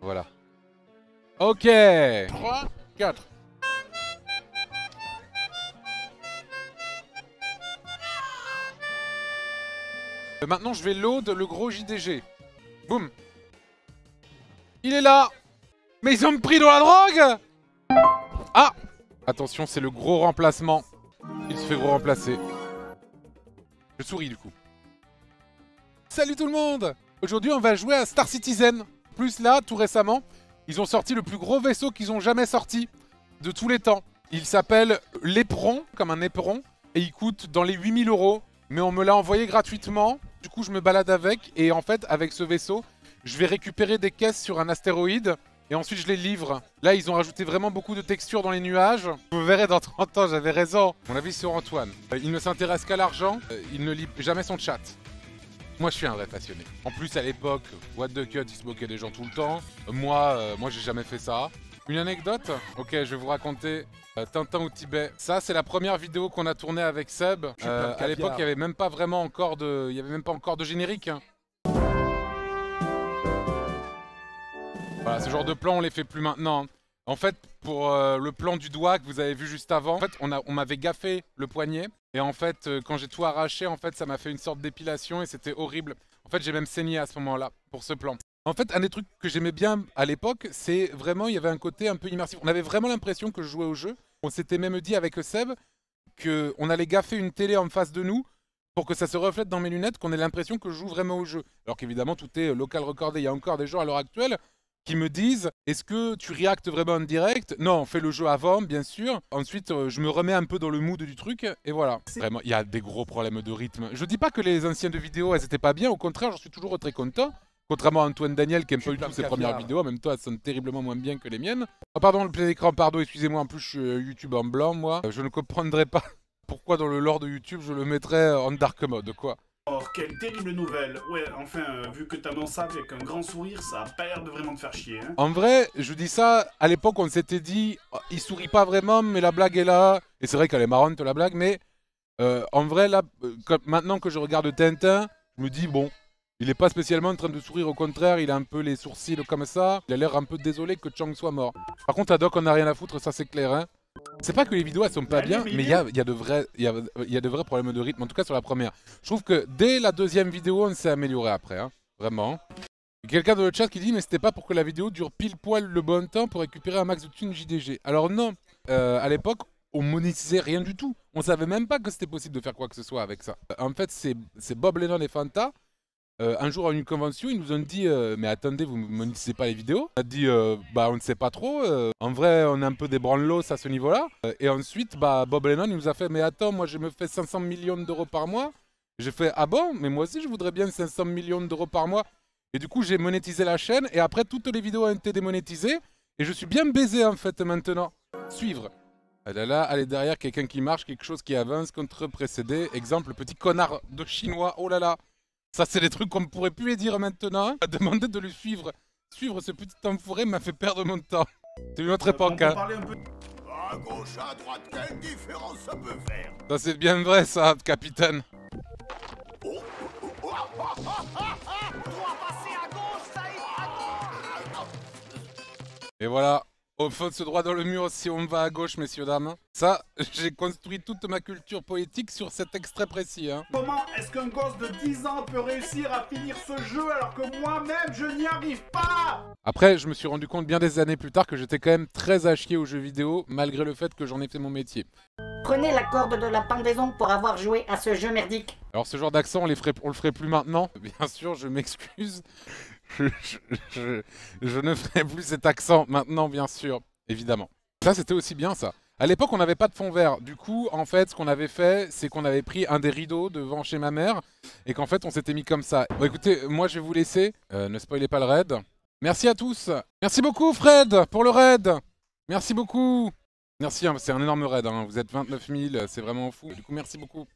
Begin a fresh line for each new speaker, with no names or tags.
Voilà. Ok. 3, 4. Maintenant, je vais load le gros JDG. Boum. Il est là. Mais ils ont me pris dans la drogue. Ah. Attention, c'est le gros remplacement. Il se fait gros remplacer. Je souris du coup. Salut tout le monde. Aujourd'hui, on va jouer à Star Citizen. Plus là, tout récemment, ils ont sorti le plus gros vaisseau qu'ils ont jamais sorti de tous les temps. Il s'appelle l'Éperon, comme un éperon, et il coûte dans les 8000 €. Mais on me l'a envoyé gratuitement, du coup je me balade avec, et en fait, avec ce vaisseau, je vais récupérer des caisses sur un astéroïde, et ensuite je les livre. Là, ils ont rajouté vraiment beaucoup de textures dans les nuages. Vous verrez dans 30 ans, j'avais raison. Mon avis sur Antoine. Il ne s'intéresse qu'à l'argent, il ne lit jamais son chat. Moi, je suis un vrai passionné. En plus, à l'époque, What the Cut, il se moquait des gens tout le temps. Moi, j'ai jamais fait ça. Une anecdote? Ok, je vais vous raconter Tintin au Tibet. Ça, c'est la première vidéo qu'on a tournée avec Seb. À l'époque, il n'y avait même pas vraiment encore de, générique. Hein. Voilà, ce genre de plan, on les fait plus maintenant. Hein. En fait, pour le plan du doigt que vous avez vu juste avant, en fait, on m'avait gaffé le poignet. Et en fait, quand j'ai tout arraché, en fait, ça m'a fait une sorte d'épilation et c'était horrible. En fait, j'ai même saigné à ce moment-là pour ce plan. En fait, un des trucs que j'aimais bien à l'époque, c'est vraiment, il y avait un côté un peu immersif. On avait vraiment l'impression que je jouais au jeu. On s'était même dit avec Seb qu'on allait gaffer une télé en face de nous pour que ça se reflète dans mes lunettes, qu'on ait l'impression que je joue vraiment au jeu. Alors qu'évidemment, tout est local recordé. Il y a encore des gens à l'heure actuelle qui me disent « Est-ce que tu reactes vraiment en direct ?» Non, on fait le jeu avant, bien sûr. Ensuite, je me remets un peu dans le mood du truc, et voilà. Vraiment, il y a des gros problèmes de rythme. Je dis pas que les anciennes vidéos, elles étaient pas bien. Au contraire, je suis toujours très content. Contrairement à Antoine Daniel, qui aime pas du tout ses premières vidéos. En même temps, elles sonnent terriblement moins bien que les miennes. Oh pardon, le plein écran, pardon, excusez-moi. En plus, je suis YouTube en blanc, moi. Je ne comprendrais pas pourquoi dans le lore de YouTube, je le mettrais en dark mode, quoi.
Oh, quelle terrible nouvelle. Ouais, enfin, vu que t'annonces ça avec un grand sourire, ça a pas l'air de vraiment te faire chier, hein.
En vrai, je dis ça, à l'époque, on s'était dit, oh, il sourit pas vraiment, mais la blague est là. Et c'est vrai qu'elle est marrante, la blague, mais en vrai, là, maintenant que je regarde Tintin, je me dis, bon, il est pas spécialement en train de sourire, au contraire, il a un peu les sourcils comme ça. Il a l'air un peu désolé que Chang soit mort. Par contre, à Doc, on n'a rien à foutre, ça c'est clair, hein. C'est pas que les vidéos elles sont pas bien, mais il y a de vrais problèmes de rythme, en tout cas sur la première. Je trouve que dès la deuxième vidéo, on s'est amélioré après, hein, vraiment. Quelqu'un dans le chat qui dit, mais c'était pas pour que la vidéo dure pile poil le bon temps pour récupérer un max de thunes JDG. Alors non, à l'époque, on monétisait rien du tout. On savait même pas que c'était possible de faire quoi que ce soit avec ça. En fait, c'est Bob Lennon et Fanta. Un jour à une convention, ils nous ont dit mais attendez, vous ne monétisez pas les vidéos. On a dit bah on ne sait pas trop. En vrai, on est un peu des branlos à ce niveau-là. Et ensuite, bah Bob Lennon il nous a fait mais attends, moi je me fais 500 millions d'euros par mois. J'ai fait ah bon, mais moi aussi je voudrais bien 500 millions d'euros par mois. Et du coup j'ai monétisé la chaîne et après toutes les vidéos ont été démonétisées et je suis bien baisé en fait maintenant. Suivre. Ah là là, allez derrière quelqu'un qui marche, quelque chose qui avance contre précédé. Exemple, petit connard de chinois. Oh là là. Ça, c'est des trucs qu'on ne pourrait plus les dire maintenant. Hein. Demander de le suivre. Suivre ce petit enfoiré m'a fait perdre mon temps. C'est une autre époque. Hein.
À gauche, à droite, quelle différence ça peut faire?
Ça, c'est bien vrai, ça, capitaine. Et voilà. On fonce droit dans le mur si on va à gauche, messieurs, dames. Ça, j'ai construit toute ma culture poétique sur cet extrait précis. Hein.
Comment est-ce qu'un gosse de 10 ans peut réussir à finir ce jeu alors que moi-même, je n'y arrive pas?
Après, je me suis rendu compte bien des années plus tard que j'étais quand même très à chier aux jeux vidéo, malgré le fait que j'en ai fait mon métier.
Prenez la corde de la pendaison pour avoir joué à ce jeu merdique.
Alors ce genre d'accent, on le ferait plus maintenant. Bien sûr, je m'excuse. Je ne ferai plus cet accent maintenant, bien sûr, évidemment. Ça, c'était aussi bien, ça. À l'époque, on n'avait pas de fond vert. Du coup, en fait, ce qu'on avait fait, c'est qu'on avait pris un des rideaux devant chez ma mère et qu'en fait, on s'était mis comme ça. Bon, écoutez, moi, je vais vous laisser. Ne spoilez pas le raid. Merci à tous. Merci beaucoup, Fred, pour le raid. Merci beaucoup. Merci, hein, c'est un énorme raid. Hein. Vous êtes 29 000, c'est vraiment fou. Du coup, merci beaucoup.